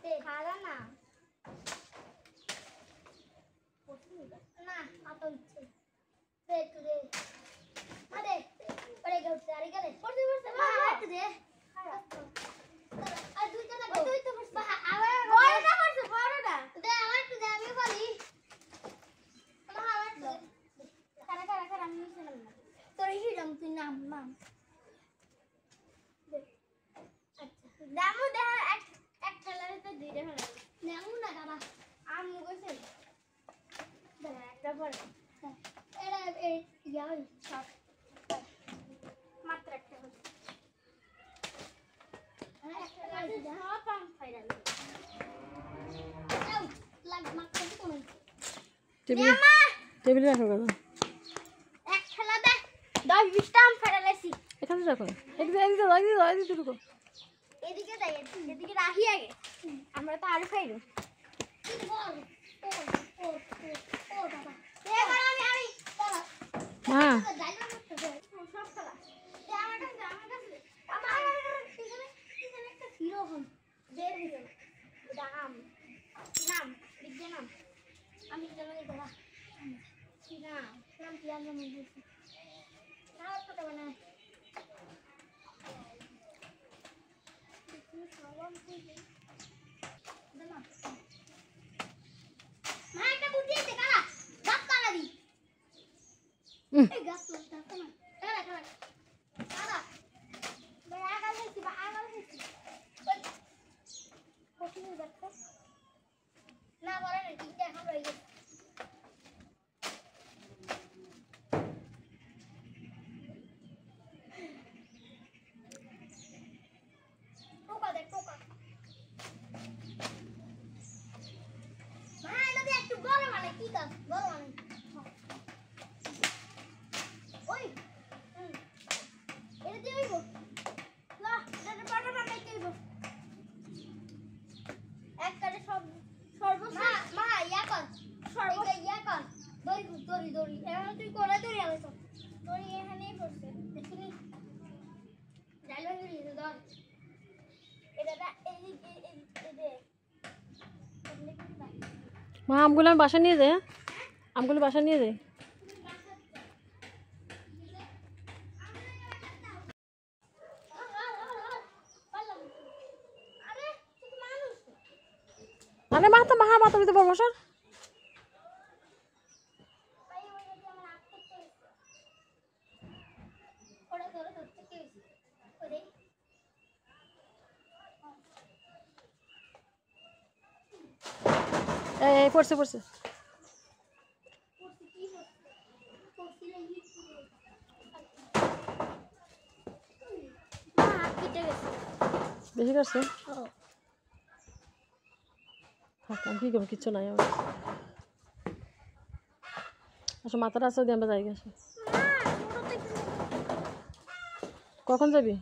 দে খারা না না আতো ইচ্ছে দে একটু দে আরে পড়ে গেল সারি গেলে পড়তে পড়তে মা একটু দে আর দুইটা না তুই তো বা আবার বড়টা করছ বড়টা দে আমার একটু দে আমি বলি মা আমার একটু খারা খারা খারা আমি নিতে না তোর হিরম তুই নাম নাম আচ্ছা দামু দে এক খেলারে তো দুইটা খেলা নামু না দাদা আমু কইছে দাদা একটা পড় এটা ইয়াই সব মাত্র একটা হল একটা লাগে সব আম ফাইরাল আউ লাগ মাত্র কোন টেবিলে রাখো গেল এক খেলা দে 10 20 টা আম ফাইরাল আইছি এখানে রাখো এদিকে ঢুকো এদিকে যাই এদিকে রাখি আগে আমরা তো আরো খাইলো কি বল ও বাবা এবার আমি চলো মা যাইলো না তো সব খেলা দে আমার কাছে আমার পিছনে একটা হিরো হন দের হিরো নাম নাম লিখে নাম আমি চলো এই বাবা নাম কি আলো মনে হচ্ছে না তো না মা একটা বুদ্ধি আছে কারা গাছ কালা দি এই গাছ লাগতা না কারা কারা কারা ভাই আগা হেছি বা আগা হেছি কোটি দেখতে না বলে না ঠিক এখন রই গেছে টোকা দেখ টোকা মা এটা দিয়ে একটু বড় মানে কি কাজ বড় মানে ওই এটা দিয়ে হইব না এটা বড় মানে কি হইব এক কাটে সব সর্বশেষ মা ইয়া কর সর্বশেষ ইয়া কর দড়ি এখন তুই কোলা দড়ি আলাইছ দড়ি এখানেই পড়ছে দেখিনি যাইলো হইছে ধর এটা এই দে মা আমগুলো আমি বাসা নিয়ে যাই আমগুলো বাসা নিয়ে যাই আরে মা তুমি তো বলবো স্যার এই পড়ছে বেশি করছে কি করবো কিচ্ছু নাই আমার আচ্ছা মাথাটা আছে দিয়ে আমরা যাই গেছি কখন যাবি